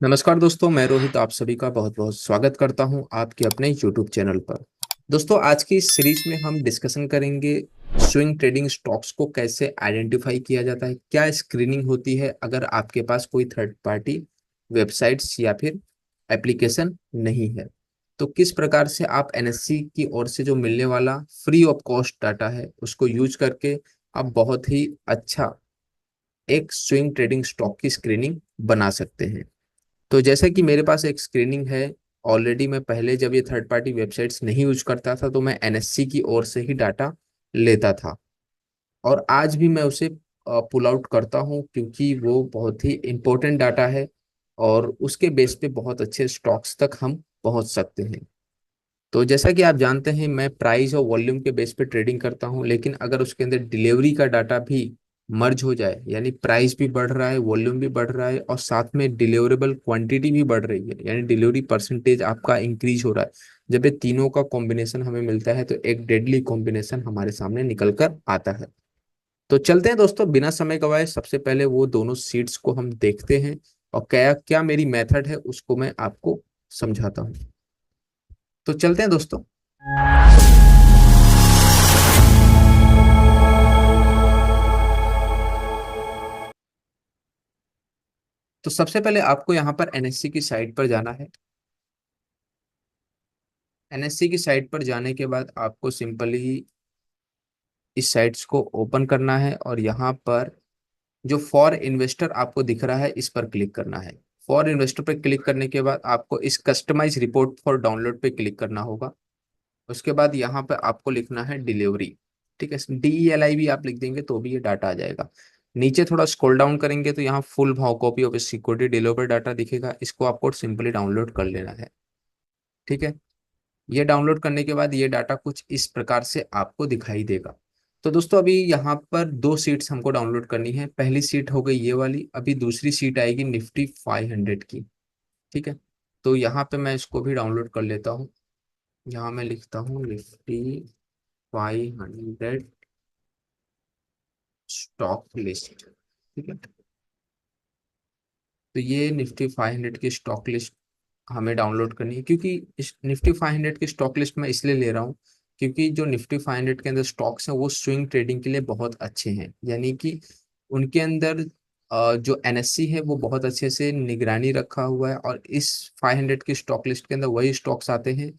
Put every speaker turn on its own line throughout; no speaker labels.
नमस्कार दोस्तों, मैं रोहित आप सभी का बहुत बहुत स्वागत करता हूं आपके अपने YouTube चैनल पर। दोस्तों, आज की इस सीरीज में हम डिस्कशन करेंगे स्विंग ट्रेडिंग स्टॉक्स को कैसे आइडेंटिफाई किया जाता है, क्या स्क्रीनिंग होती है अगर आपके पास कोई थर्ड पार्टी वेबसाइट्स या फिर एप्लीकेशन नहीं है, तो किस प्रकार से आप NSE की ओर से जो मिलने वाला फ्री ऑफ कॉस्ट डाटा है उसको यूज करके आप बहुत ही अच्छा एक स्विंग ट्रेडिंग स्टॉक की स्क्रीनिंग बना सकते हैं। तो जैसा कि मेरे पास एक स्क्रीनिंग है ऑलरेडी, मैं पहले जब ये थर्ड पार्टी वेबसाइट्स नहीं यूज करता था तो मैं NSE की ओर से ही डाटा लेता था, और आज भी मैं उसे पुल आउट करता हूं क्योंकि वो बहुत ही इंपॉर्टेंट डाटा है और उसके बेस पे बहुत अच्छे स्टॉक्स तक हम पहुंच सकते हैं। तो जैसा कि आप जानते हैं, मैं प्राइस और वॉल्यूम के बेस पे ट्रेडिंग करता हूं, लेकिन अगर उसके अंदर डिलीवरी का डाटा भी मर्ज हो जाए, यानी प्राइस भी बढ़ रहा है, वॉल्यूम भी बढ़ रहा है और साथ में डिलीवरेबल क्वांटिटी भी बढ़ रही है, यानी डिलीवरी परसेंटेज आपका इंक्रीज हो रहा है, जब ये तीनों का कॉम्बिनेशन हमें मिलता है तो एक डेडली कॉम्बिनेशन हमारे सामने निकल कर आता है। तो चलते हैं दोस्तों, बिना समय गवाए सबसे पहले वो दोनों सीट्स को हम देखते हैं और क्या क्या मेरी मेथड है उसको मैं आपको समझाता हूँ। तो चलते हैं दोस्तों। तो सबसे पहले आपको यहाँ पर NSE की साइट पर जाना है। NSE की साइट पर जाने के बाद आपको सिंपली इस साइट्स को ओपन करना है और यहाँ पर जो फॉर इन्वेस्टर आपको दिख रहा है इस पर क्लिक करना है। फॉर इन्वेस्टर पर क्लिक करने के बाद आपको इस कस्टमाइज रिपोर्ट फॉर डाउनलोड पे क्लिक करना होगा। उसके बाद यहाँ पे आपको लिखना है डिलीवरी। ठीक है, DELI भी आप लिख देंगे तो भी ये डाटा आ जाएगा। नीचे थोड़ा स्क्रॉल डाउन करेंगे तो यहाँ फुल भाव copy of security deliver data दिखेगा, इसको आपको सिंपली डाउनलोड कर लेना है। ठीक है, ये डाउनलोड करने के बाद ये डाटा कुछ इस प्रकार से आपको दिखाई देगा। तो दोस्तों, अभी यहाँ पर दो सीट्स हमको डाउनलोड करनी है। पहली सीट हो गई ये वाली, अभी दूसरी सीट आएगी निफ्टी 500 की। ठीक है, तो यहाँ पे मैं इसको भी डाउनलोड कर लेता हूँ। यहाँ मैं लिखता हूँ निफ्टी 500 स्टॉक लिस्ट। ठीक है, तो ये निफ्टी 500 की स्टॉक लिस्ट हमें डाउनलोड करनी है, क्योंकि इस निफ्टी 500 की स्टॉक लिस्ट मैं इसलिए ले रहा हूँ क्योंकि जो निफ्टी 500 के अंदर स्टॉक्स हैं वो स्विंग ट्रेडिंग के लिए बहुत अच्छे हैं, यानी कि उनके अंदर जो NSE है वो बहुत अच्छे से निगरानी रखा हुआ है, और इस 500 की स्टॉक लिस्ट के अंदर वही स्टॉक्स आते हैं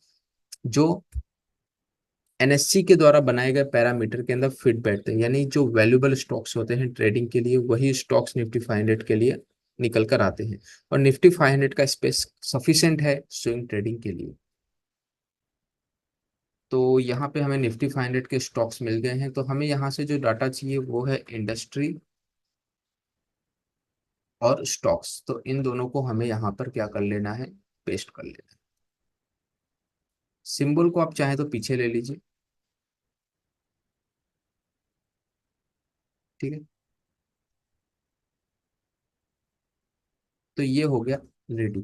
जो NSE के द्वारा बनाए गए पैरामीटर के अंदर फिट बैठते हैं, यानी जो वैल्यूएबल स्टॉक्स होते हैं ट्रेडिंग के लिए वही स्टॉक्स निफ्टी 500 के लिए निकल कर आते हैं। और निफ्टी 500 का स्पेस सफिशिएंट है स्विंग ट्रेडिंग के लिए। तो यहाँ पे हमें निफ्टी 500 के स्टॉक्स मिल गए हैं, तो हमें यहाँ से जो डाटा चाहिए वो है इंडस्ट्री और स्टॉक्स। तो इन दोनों को हमें यहाँ पर क्या कर लेना है, पेस्ट कर लेना है। सिंबल को आप चाहे तो पीछे ले लीजिए। ठीक है, तो ये हो गया रेडी।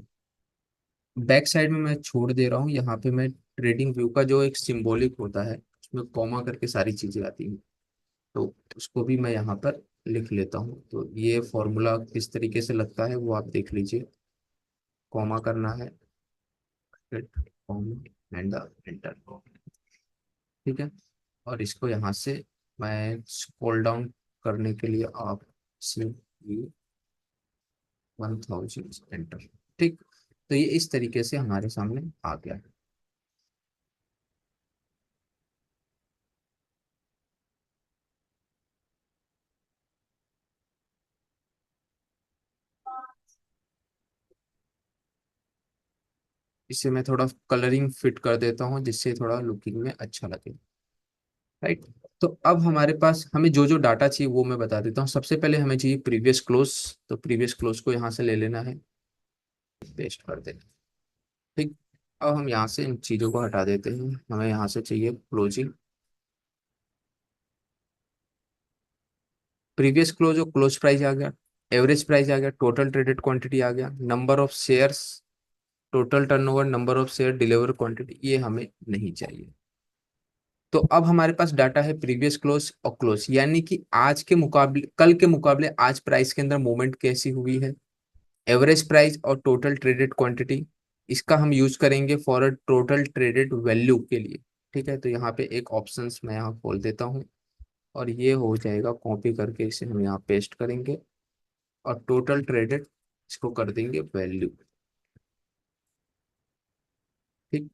बैक साइड में मैं छोड़ दे रहा हूँ, यहाँ पे मैं ट्रेडिंग व्यू का जो एक सिंबॉलिक होता है उसमें कॉमा करके सारी चीजें आती हैं, तो उसको भी मैं यहाँ पर लिख लेता हूँ। तो ये फॉर्मूला किस तरीके से लगता है वो आप देख लीजिए। कॉमा करना है, कॉमा एंड एंटर। ठीक है, और इसको यहाँ से मैं स्क्रॉल डाउन करने के लिए आप सिर्फ ये 1000 एंटर। ठीक, तो ये इस तरीके से हमारे सामने आ गया है। इसे मैं थोड़ा कलरिंग फिट कर देता हूँ जिससे थोड़ा लुकिंग में अच्छा लगे। राइट, तो अब हमारे पास हमें जो जो डाटा चाहिए वो मैं बता देता हूँ। सबसे पहले हमें चाहिए प्रीवियस क्लोज, तो प्रीवियस क्लोज को यहाँ से ले लेना है, पेस्ट कर देना। ठीक, अब हम यहाँ से इन चीज़ों को हटा देते हैं, हमें यहाँ से चाहिए क्लोजिंग। प्रीवियस क्लोज और क्लोज प्राइस आ गया, एवरेज प्राइस आ गया, टोटल ट्रेडेड क्वांटिटी आ गया, number of shares, total turnover, number of share, deliver quantity, ये हमें नहीं चाहिए। तो अब हमारे पास डाटा है प्रीवियस क्लोज और क्लोज, यानी कि आज के मुकाबले, कल के मुकाबले आज प्राइस के अंदर मूवमेंट कैसी हुई है, एवरेज प्राइस और टोटल ट्रेडेड क्वांटिटी, इसका हम यूज करेंगे for a total traded value के लिए। ठीक है, तो यहाँ पे एक ऑप्शंस मैं यहाँ खोल देता हूँ और ये हो जाएगा, कॉपी करके इसे हम यहाँ पेस्ट करेंगे और टोटल ट्रेडेड इसको कर देंगे वैल्यू। ठीक,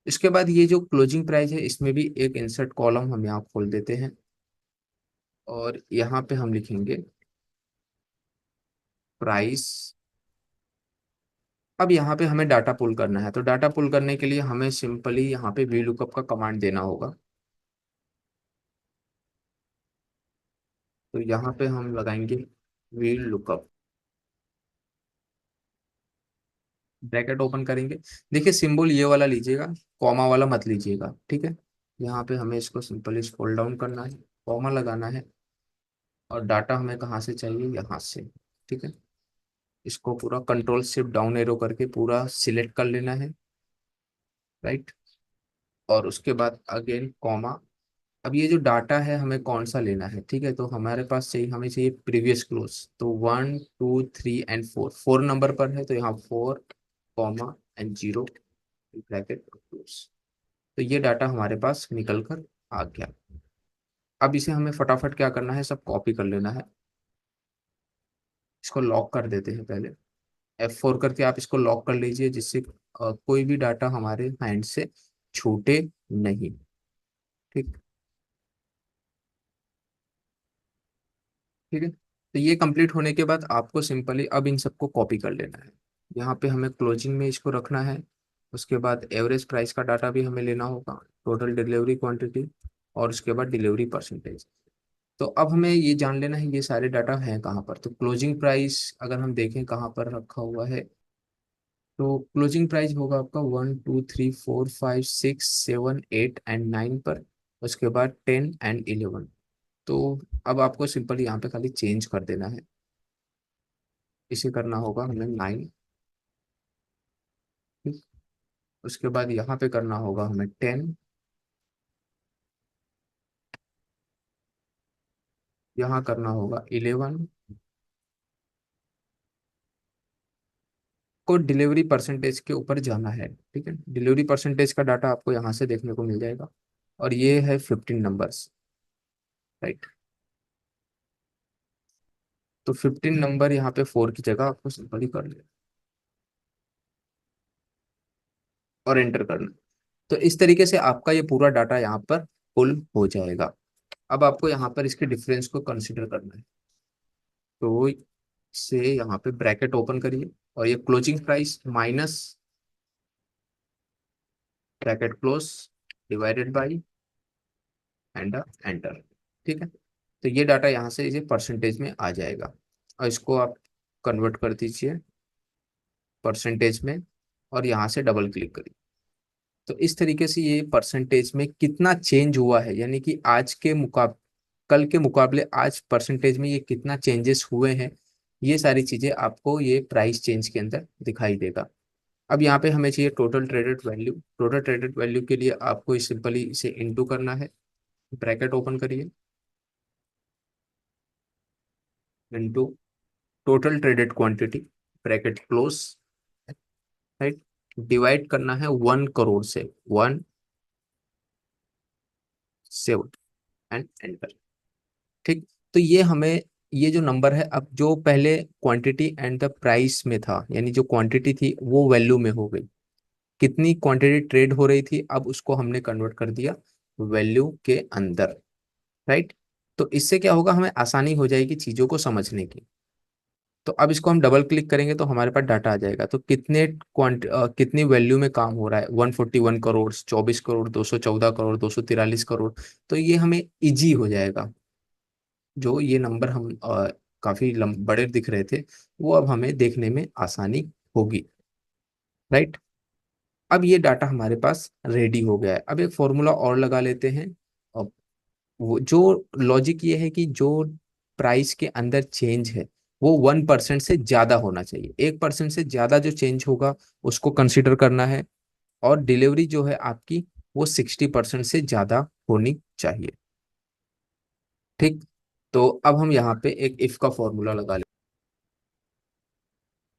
इसके बाद ये जो क्लोजिंग प्राइस है इसमें भी एक इंसर्ट कॉलम हम यहाँ खोल देते हैं और यहाँ पे हम लिखेंगे प्राइस। अब यहाँ पे हमें डाटा पुल करना है, तो डाटा पुल करने के लिए हमें सिंपली यहाँ पे वी लुकअप का कमांड देना होगा। तो यहाँ पे हम लगाएंगे वी लुकअप, ब्रैकेट ओपन करेंगे। देखिए सिंबल ये वाला लीजिएगा, कॉमा वाला मत लीजिएगा। ठीक है, यहाँ पे हमें इसको सिंपली स्क्रॉल डाउन करना है, कॉमा लगाना है और डाटा हमें कहाँ से चाहिए, यहाँ से। ठीक है, इसको पूरा कंट्रोल शिफ्ट डाउन एरो करके पूरा सिलेक्ट कर लेना है, राइट। और उसके बाद अगेन कॉमा। अब ये जो डाटा है हमें कौन सा लेना है, ठीक है, तो हमारे पास चाहिए, हमें चाहिए प्रीवियस क्लोज। तो 1 2 3 एंड 4, 4 नंबर पर है तो यहाँ 4 कॉमा एंड 0 ब्रैकेट क्लोज। तो ये डाटा हमारे पास निकल कर आ गया। अब इसे हमें फटाफट क्या करना है, सब कॉपी कर लेना है। इसको लॉक कर देते हैं पहले, F4 करके आप इसको लॉक कर लीजिए, जिससे कोई भी डाटा हमारे हैंड से छूटे नहीं। ठीक, ठीक है, तो ये कंप्लीट होने के बाद आपको सिंपली अब इन सबको कॉपी कर लेना है। यहाँ पे हमें क्लोजिंग में इसको रखना है। उसके बाद एवरेज प्राइस का डाटा भी हमें लेना होगा, टोटल डिलीवरी क्वांटिटी और उसके बाद डिलीवरी परसेंटेज। तो अब हमें ये जान लेना है ये सारे डाटा हैं कहाँ पर। तो क्लोजिंग प्राइस अगर हम देखें कहाँ पर रखा हुआ है, तो क्लोजिंग प्राइस होगा आपका 1 2 3 4 5 6 7 8 एंड 9 पर। उसके बाद 10 एंड 11। तो अब आपको सिंपल यहाँ पे खाली चेंज कर देना है। इसे करना होगा हमें 9। उसके बाद यहाँ पे करना होगा हमें 10। यहाँ करना होगा 11 को डिलीवरी परसेंटेज के ऊपर जाना है। ठीक है, डिलीवरी परसेंटेज का डाटा आपको यहाँ से देखने को मिल जाएगा और ये है 15 नंबर्स, राइट। तो 15 नंबर यहाँ पे 4 की जगह आपको सिंपल ही कर लेना और एंटर करना। तो इस तरीके से आपका ये पूरा डाटा यहाँ पर पुल हो जाएगा। अब आपको यहाँ पर इसके डिफरेंस को कंसिडर करना है। तो से यहाँ पे ब्रैकेट ओपन करिए और ये closing price minus bracket close divided by and enter. ठीक है, तो ये डाटा यहाँ से इसे परसेंटेज में आ जाएगा और इसको आप कन्वर्ट कर दीजिए परसेंटेज में और यहाँ से डबल क्लिक करिए। तो इस तरीके से ये परसेंटेज में कितना चेंज हुआ है, यानी कि आज के मुकाब कल के मुकाबले आज परसेंटेज में ये कितना चेंजेस हुए हैं, ये सारी चीजें आपको ये प्राइस चेंज के अंदर दिखाई देगा। अब यहाँ पे हमें चाहिए total traded value. Total traded value के लिए आपको सिंपली इसे इनटू करना है, ब्रैकेट ओपन करिए, into total traded quantity bracket close, right. Divide करना है 1 करोड़ से, 1 7 एंड एंटर। ठीक, तो ये हमें ये जो नंबर है, अब जो पहले क्वांटिटी एंड द प्राइस में था, यानी जो क्वांटिटी थी वो वैल्यू में हो गई, कितनी क्वांटिटी ट्रेड हो रही थी अब उसको हमने कन्वर्ट कर दिया वैल्यू के अंदर, राइट। तो इससे क्या होगा, हमें आसानी हो जाएगी चीजों को समझने की। तो अब इसको हम डबल क्लिक करेंगे तो हमारे पास डाटा आ जाएगा। तो कितनी वैल्यू में काम हो रहा है, 141 करोड़, 24 करोड़, 214 करोड़, 243 करोड़। तो ये हमें इजी हो जाएगा। जो ये नंबर हम काफी बड़े दिख रहे थे, वो अब हमें देखने में आसानी होगी, राइट। अब ये डाटा हमारे पास रेडी हो गया है। अब एक फॉर्मूला और लगा लेते हैं। अब वो जो लॉजिक ये है कि जो प्राइस के अंदर चेंज है वो 1% से ज्यादा होना चाहिए। 1% से ज्यादा जो चेंज होगा उसको कंसिडर करना है और डिलीवरी जो है आपकी वो 60% से ज्यादा होनी चाहिए। ठीक, तो अब हम यहाँ पे एक इफ का फॉर्मूला लगा लें।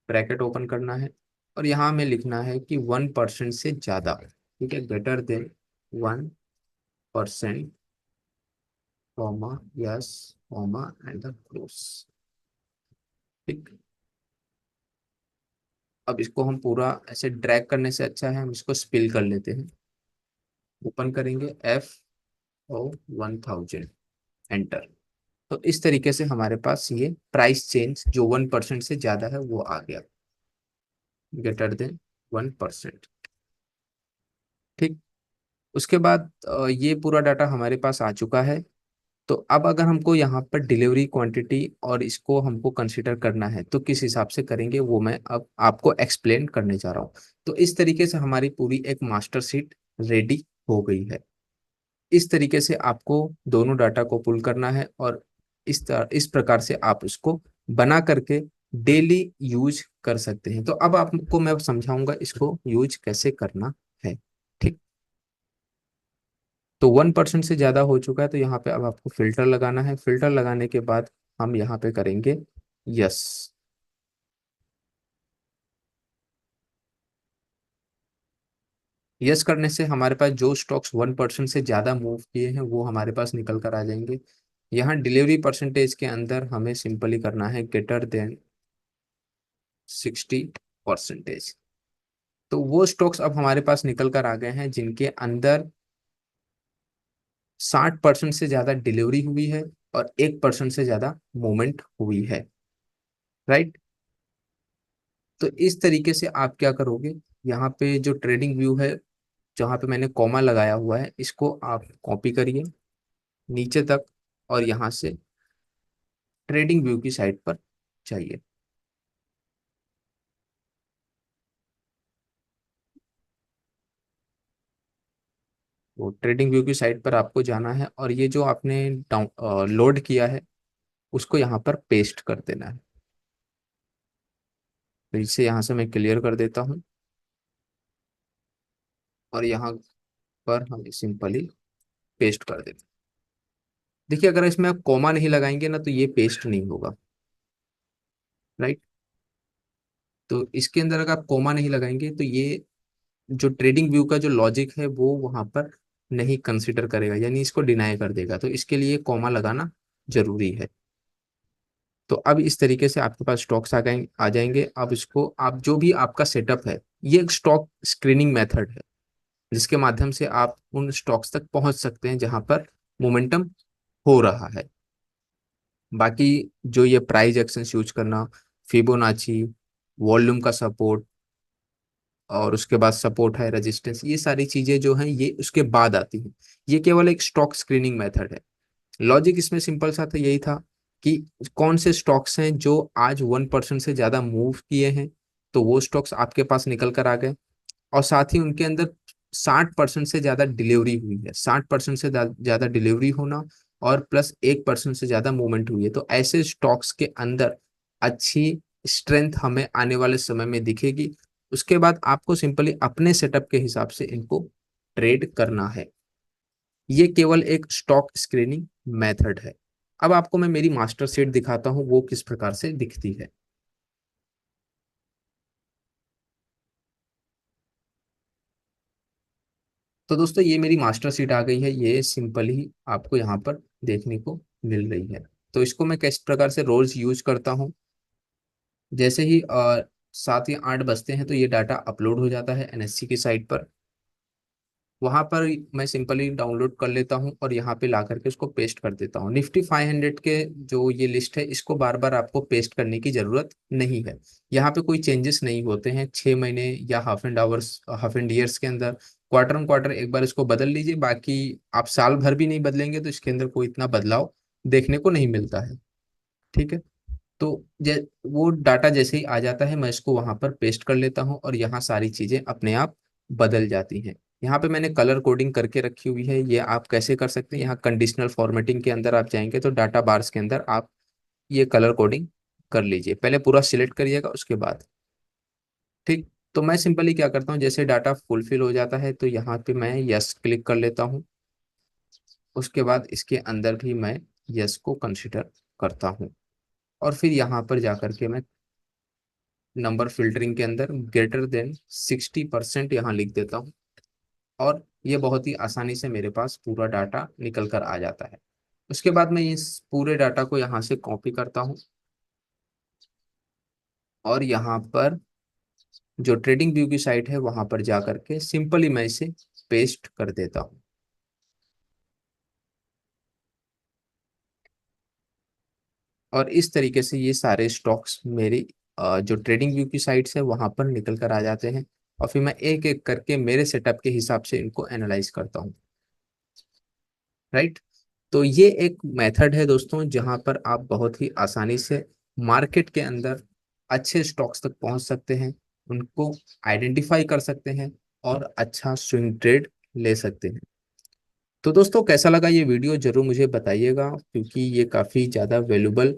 ब्रैकेट ओपन करना है और यहाँ हमें लिखना है कि 1% से ज्यादा, ठीक है, greater than 1%, comma, yes, comma and the close. ठीक। अब इसको हम पूरा ऐसे ड्रैग करने से अच्छा है हम इसको स्पिल कर लेते हैं। ओपन करेंगे FO 1000, एंटर। तो इस तरीके से हमारे पास ये प्राइस चेंज जो 1% से ज्यादा है वो आ गया, ग्रेटर देन 1%। ठीक। उसके बाद ये पूरा डाटा हमारे पास आ चुका है। तो अब अगर हमको यहाँ पर डिलीवरी क्वांटिटी और इसको हमको कंसिडर करना है तो किस हिसाब से करेंगे वो मैं अब आपको एक्सप्लेन करने जा रहा हूँ। तो इस तरीके से हमारी पूरी एक मास्टर शीट रेडी हो गई है। इस तरीके से आपको दोनों डाटा को पुल करना है और इस प्रकार से आप उसको बना करके डेली यूज कर सकते हैं। तो अब आपको मैं समझाऊंगा इसको यूज कैसे करना है। ठीक। तो 1% से ज्यादा हो चुका है तो यहाँ पे अब आपको फिल्टर लगाना है। फिल्टर लगाने के बाद हम यहाँ पे करेंगे यस। यस करने से हमारे पास जो स्टॉक्स 1% से ज्यादा मूव किए हैं वो हमारे पास निकल कर आ जाएंगे। यहाँ डिलीवरी परसेंटेज के अंदर हमें सिंपली करना है ग्रेटर देन 60%। तो वो स्टॉक्स अब हमारे पास निकल कर आ गए हैं जिनके अंदर 60% से ज्यादा डिलीवरी हुई है और 1% से ज्यादा मूवमेंट हुई है। राइट। तो इस तरीके से आप क्या करोगे, यहाँ पे जो ट्रेडिंग व्यू है जहाँ पे मैंने कॉमा लगाया हुआ है इसको आप कॉपी करिए नीचे तक और यहाँ से ट्रेडिंग व्यू की साइड पर चाहिए। तो ट्रेडिंग व्यू की साइड पर आपको जाना है और ये जो आपने डाउन लोड किया है उसको यहाँ पर पेस्ट कर देना है। तो इसे यहाँ से मैं क्लियर कर देता हूँ और यहाँ पर हम सिंपली पेस्ट कर देते हैं। देखिए अगर इसमें आप कॉमा नहीं लगाएंगे ना तो ये पेस्ट नहीं होगा। राइट। तो इसके अंदर अगर आप कॉमा नहीं लगाएंगे तो ये जो ट्रेडिंग व्यू का जो लॉजिक है वो वहां पर नहीं कंसिडर करेगा, यानी इसको डिनाई कर देगा। तो इसके लिए कॉमा लगाना जरूरी है। तो अब इस तरीके से आपके पास स्टॉक्स आ जाएंगे। अब इसको आप जो भी आपका सेटअप है ये एक स्टॉक स्क्रीनिंग मेथड है जिसके माध्यम से आप उन स्टॉक्स तक पहुंच सकते हैं जहां पर मोमेंटम हो रहा है। बाकी जो ये प्राइस एक्शंस यूज करना, फिबोनाची, वॉल्यूम का सपोर्ट और उसके बाद सपोर्ट है, रेजिस्टेंस, ये सारी चीजें जो हैं ये उसके बाद आती हैं। ये केवल एक स्टॉक स्क्रीनिंग मेथड है। लॉजिक इसमें सिंपल सा था, यही था कि कौन से स्टॉक्स हैं जो आज 1% से ज्यादा मूव किए हैं तो वो स्टॉक्स आपके पास निकल कर आ गए और साथ ही उनके अंदर 60% से ज्यादा डिलीवरी हुई है। 60% से ज्यादा डिलीवरी होना और प्लस 1% से ज्यादा मूवमेंट हुई है। तो ऐसे स्टॉक्स के अंदर अच्छी स्ट्रेंथ हमें आने वाले समय में दिखेगी। उसके बाद आपको सिंपली अपने सेटअप के हिसाब से इनको ट्रेड करना है। ये केवल एक स्टॉक स्क्रीनिंग मेथड है। अब आपको मैं मेरी मास्टर शीट दिखाता हूँ वो किस प्रकार से दिखती है। तो दोस्तों ये मेरी मास्टर शीट आ गई है, ये सिंपल ही आपको यहाँ पर देखने को मिल रही है। तो इसको मैं किस प्रकार से रोज यूज करता हूँ, जैसे ही 7 या 8 बजते हैं तो ये डाटा अपलोड हो जाता है NSE की साइट पर। वहां पर मैं सिंपली डाउनलोड कर लेता हूँ और यहाँ पे ला करके उसको पेस्ट कर देता हूँ। निफ्टी 500 के जो ये लिस्ट है इसको बार बार आपको पेस्ट करने की जरूरत नहीं है। यहाँ पे कोई चेंजेस नहीं होते हैं 6 महीने या हाफ एंड ईयर्स के अंदर। क्वार्टर ऑन क्वार्टर एक बार इसको बदल लीजिए, बाकी आप साल भर भी नहीं बदलेंगे तो इसके अंदर कोई इतना बदलाव देखने को नहीं मिलता है। ठीक है। तो वो डाटा जैसे ही आ जाता है मैं इसको वहां पर पेस्ट कर लेता हूँ और यहाँ सारी चीजें अपने आप बदल जाती हैं। यहाँ पे मैंने कलर कोडिंग करके रखी हुई है, ये आप कैसे कर सकते हैं, यहाँ कंडीशनल फॉर्मेटिंग के अंदर आप जाएंगे तो डाटा बार्स के अंदर आप ये कलर कोडिंग कर लीजिए। पहले पूरा सिलेक्ट करिएगा उसके बाद। ठीक। तो मैं सिंपली क्या करता हूँ, जैसे डाटा फुलफिल हो जाता है तो यहाँ पे मैं यस क्लिक कर लेता हूँ। उसके बाद इसके अंदर भी मैं यस को कंसिडर करता हूँ और फिर यहाँ पर जाकर के मैं नंबर फिल्टरिंग के अंदर ग्रेटर देन 60% यहाँ लिख देता हूँ, और ये बहुत ही आसानी से मेरे पास पूरा डाटा निकल कर आ जाता है। उसके बाद मैं इस पूरे डाटा को यहाँ से कॉपी करता हूँ और यहाँ पर जो ट्रेडिंग व्यू की साइट है वहां पर जा करके सिंपली मैं इसे पेस्ट कर देता हूँ। और इस तरीके से ये सारे स्टॉक्स मेरी जो ट्रेडिंग व्यू की साइट्स है वहां पर निकल कर आ जाते हैं, और फिर मैं एक एक करके मेरे सेटअप के हिसाब से इनको एनालाइज करता हूँ। राइट। तो ये एक मेथड है दोस्तों, जहां पर आप बहुत ही आसानी से मार्केट के अंदर अच्छे स्टॉक्स तक पहुंच सकते हैं, उनको आइडेंटिफाई कर सकते हैं और अच्छा स्विंग ट्रेड ले सकते हैं। तो दोस्तों कैसा लगा ये वीडियो जरूर मुझे बताइएगा, क्योंकि ये काफ़ी ज़्यादा वैल्यूबल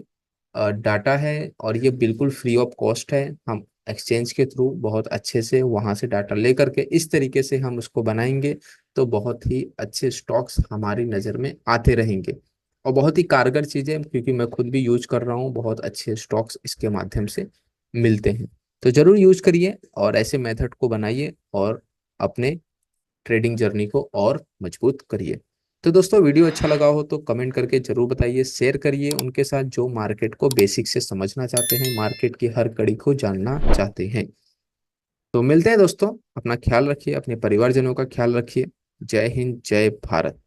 डाटा है और ये बिल्कुल फ्री ऑफ कॉस्ट है। हम एक्सचेंज के थ्रू बहुत अच्छे से वहाँ से डाटा ले करके इस तरीके से हम उसको बनाएंगे, तो बहुत ही अच्छे स्टॉक्स हमारी नज़र में आते रहेंगे। और बहुत ही कारगर चीज़ है, क्योंकि मैं खुद भी यूज कर रहा हूँ, बहुत अच्छे स्टॉक्स इसके माध्यम से मिलते हैं। तो ज़रूर यूज करिए और ऐसे मेथड को बनाइए और अपने ट्रेडिंग जर्नी को और मजबूत करिए। तो दोस्तों वीडियो अच्छा लगा हो तो कमेंट करके जरूर बताइए, शेयर करिए उनके साथ जो मार्केट को बेसिक से समझना चाहते हैं, मार्केट की हर कड़ी को जानना चाहते हैं। तो मिलते हैं दोस्तों, अपना ख्याल रखिए, अपने परिवारजनों का ख्याल रखिए। जय हिंद, जय भारत।